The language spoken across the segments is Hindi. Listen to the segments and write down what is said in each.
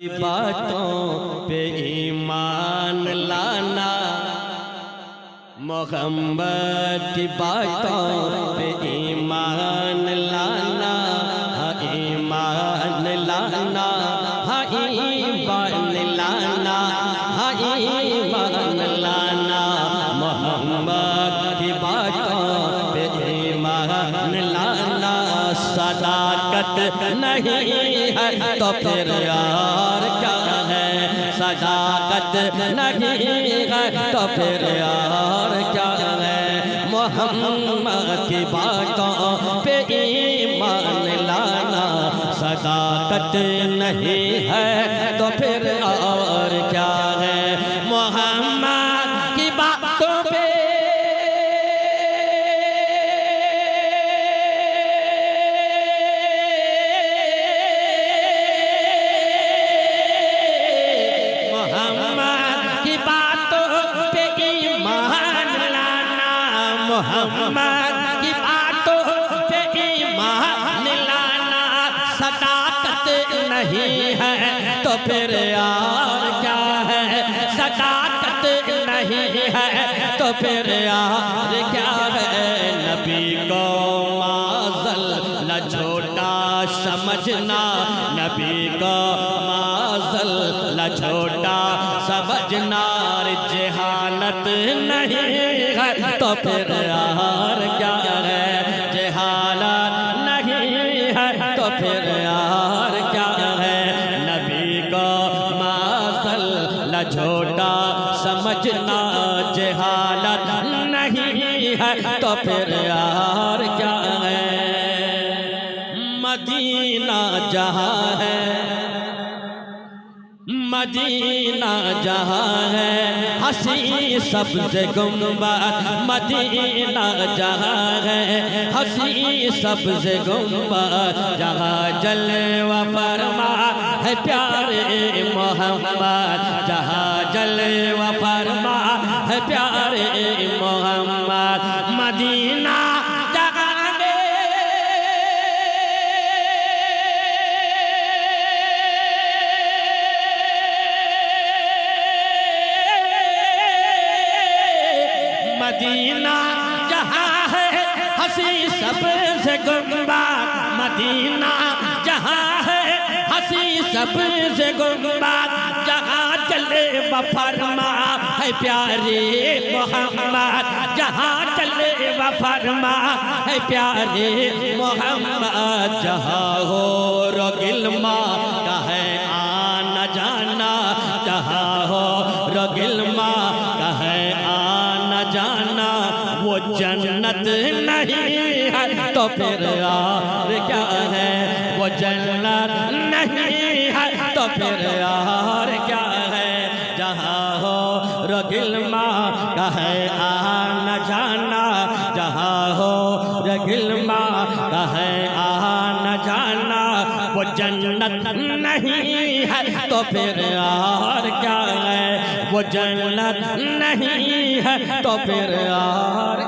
बातों पे ईमान लाना, मोहम्मद की बातों पे ईमान लाना, हाँ ईमान लाना, हाँ ईमान लाना, हाँ ईमान लाना, मोहम्मद की बातों पे ईमान लाना। सदाकत नहीं है तो फिर यार क्या है, सदाकत नहीं है तो फिर यार क्या है। मोहम्मद की बातों पे ईमान लाना, सदाकत नहीं है तो फिर और क्या है। मोहम्मद की बातों पे मोहम्मद की बातों पे ईमान लाना, सदाकत नहीं है तो फिर यार क्या है, सदाकत नहीं है तो फिर यार क्या है। नबी को माज़ल न छोटा समझना, नबी को माज़ल न छोटा समझना, जहालत नहीं है तो फिर यार क्या है, जहालत नहीं है तो फिर यार क्या है। नबी को माज़ल न छोटा समझना, जहालत नहीं है तो फिर यार क्या है। मदीना जहाँ है, मदीना जहाँ है हसी सबसे गुंबद, मदीना जहाँ है हसी सबसे गुंबद, जहाँ जलवा फरमा है प्यारे मोहम्मद, जहाँ जलवा फरमा है प्यारे मोहम्मद। मदीना मदीना जहाँ है हसी सबसे गुंबद, मदीना जहाँ है हसी सबसे गुंबद, जहाँ चले वफरमा है प्यारे मोहम्मद, जहाँ चले वफरमा है प्यारे मोहम्मद। जहाँ हो रोगिल्मा का है आना जाना, जहाँ हो रोगिल्मा का है जाना, वो जन्नत नहीं है तो फिर यार क्या है, वो जन्नत नहीं है तो फिर यार क्या है। जहाँ हो रगिल्मा का है आना जाना, जहाँ हो रगिल्मा का है आना जाना, वो जन्नत नहीं है तो फिर यार क्या है, वो जन्नत नहीं है तो फिर यार।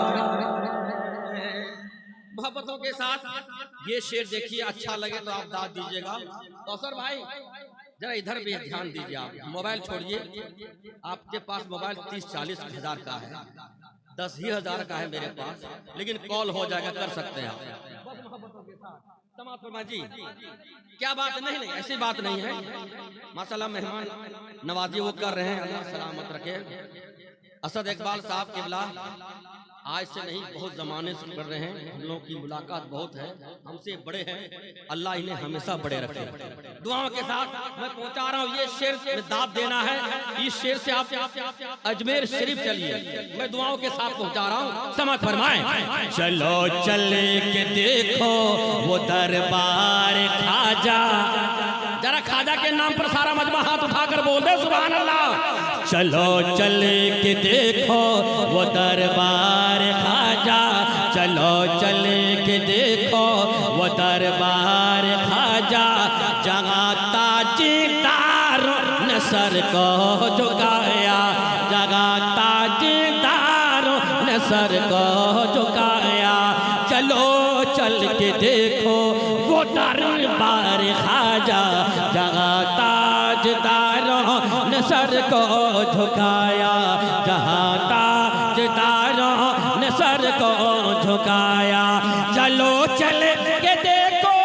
मोहब्बतों के साथ ये शेर देखिए, अच्छा लगे तो आप दाद दीजिएगा। कौसर भाई जरा इधर भी ध्यान दीजिए, आप मोबाइल छोड़िए, आपके पास मोबाइल 30-40 हज़ार का है, 10 ही हज़ार का है मेरे पास, लेकिन कॉल हो जाएगा, कर सकते हैं आप। जी क्या बात नहीं, नहीं ऐसी बात नहीं है। माशाल्लाह मेहमान नवाजी वो कर रहे हैं, अल्लाह सलामत रखे। असद इकबाल साहब किबला आज से नहीं बहुत ज़माने से कर रहे हैं, हम लोगों की मुलाकात बहुत है, हमसे बड़े हैं, अल्लाह इन्हें हमेशा बड़े रखे। दुआओं के साथ मैं पहुंचा रहा हूँ, ये शेर में दाद देना है, इस शेर से आप अजमेर शरीफ चलिए, मैं दुआओं के साथ पहुंचा रहा हूँ, समझ फरमाएं। चलो चल के देखो वो दरबार खाजा, जरा खाजा के नाम पर सारा मजमा हाथ उठाकर बोल दे सुभान अल्लाह। चलो चल के देखो वो दरबार खाजा, चलो चल के देखो वो दरबार खाजा, जहाँ ताजदारों ने सर को झुकाया, जहाँ ताजदारों ने सर को झुकाया। चलो चल के देखो वो दरबार खाजा, जहाँ ताजदारों ने सर को झुकाया, जहाँ ताजदारों ने सर को झुकाया। चलो चल के देखो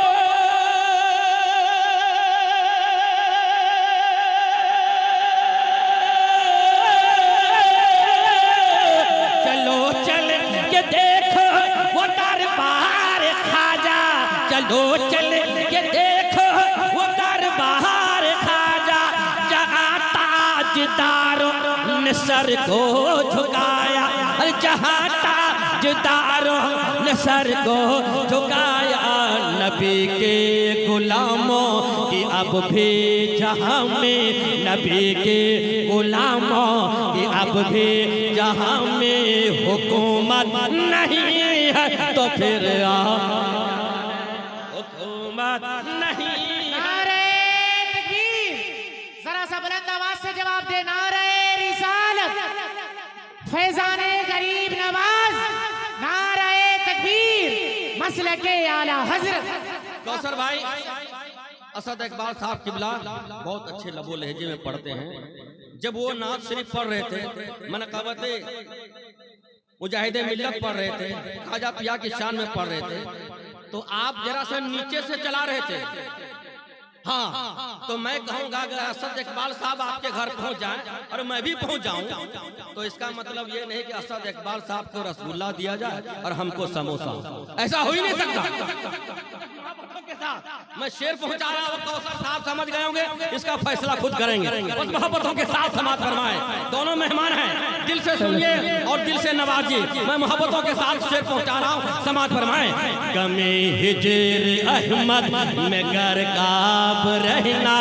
चलो चल के देखो वो दरबार खाजा, जहाँ ताजदारों ने सर को झुकाया, जहाँ ताजदारों ने सर को झुकाया। नबी के गुलामों की अब भी जहाँ में, नबी के गुलामों की अब भी जहाँ में हुकूमत नहीं है, तो फिर नहीं। नारे तकबीर, जरा सा बुलंद आवाज से जवाब दे। नारे रिसालत, फैजाने गरीब नवाज, नारे तकबीर, मसलके आला हजरत। कौसर भाई, असद इकबाल साहब किबला बहुत अच्छे लबो लहजे में पढ़ते हैं। जब वो नात शरीफ पढ़ रहे थे, मनक़बते मुजाहिदे मिल्लत पढ़ रहे थे, ख्वाजा पिया की शान में पढ़ रहे थे, तो आप जरा सा नीचे से चला रहे थे। हाँ, तो मैं कहूँगा अगर असद इकबाल साहब आपके घर पहुँच जाएं और मैं भी पहुँच जाऊँ, तो इसका मतलब ये नहीं कि असद इकबाल साहब को रसगुल्ला दिया जाए और हमको समोसा। ऐसा हो ही नहीं सकता। मैं शेर पहुंचा रहा हूँ, कौसर साहब समझ गए होंगे, इसका फैसला खुद करेंगे। बस मोहब्बतों के साथ समाप्त फरमाए। दोनों मेहमान हैं, दिल से सुनिए और दिल से नवाजिए। मैं मोहब्बतों के साथ शेर पहुंचा रहा हूँ, समाप्त फरमाए। कमी हिजर अहमद में गरकाब रहना,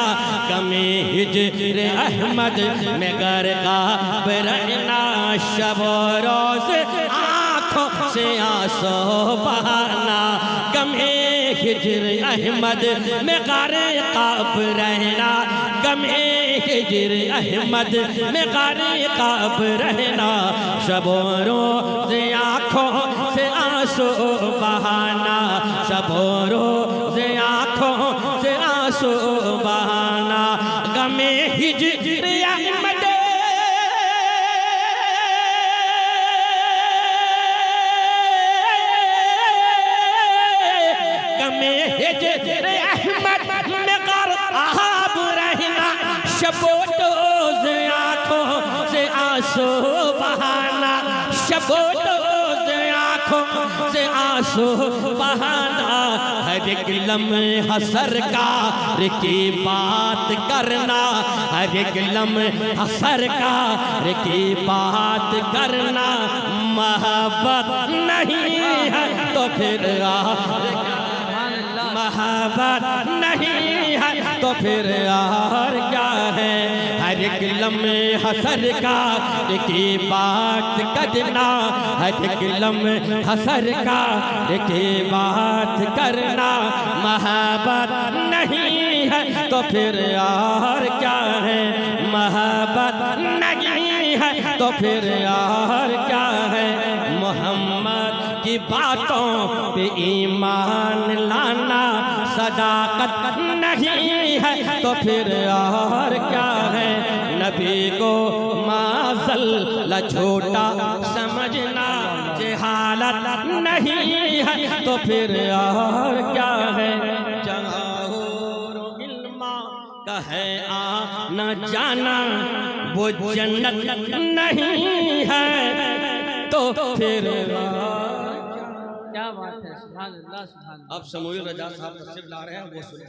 कमी हिजर अहमद में गरकाब रहना। शब रोज आँखों से आंसू बहाना, कमी हिजर अहमद में गरकाब रहना, गमे हिजर अहमद में गरकाब रहना। शबो रोज़ आँखों से आंसू बहाना, शबो रोज़ आँखों से आंसू बहाना। गमे हिजर अहमद शबोटोज आँखों से आंसू बहाना, शबोटोज आँखों से आंसू बहाना। हर एक लम्हा सरकार की बात करना, हर एक लम्हा सरकार की बात करना। मोहब्बत नहीं है तो फिर मोहब्बत नहीं है तो फिर और क्या है। हर एक लम्हा सरकार की बात करना, हर एक लम्हा सरकार की बात करना। मोहब्बत नहीं है तो फिर और क्या है, मोहब्बत नहीं है तो फिर और क्या है। मोहम्मद की बातों पे ईमान लाना, सदाकत नहीं है तो फिर और क्या है। नबी को माज़ल झूठा समझना, जहालत नहीं है तो फिर और क्या है। जहाँ इल्मा का है आना जाना, वो जन्नत नहीं है तो फिर क्या बात है। सुभान अल्लाह, सुभान अल्लाह। अब समूह रजा साहब तशरीफ ला रहे हैं, वो सुने।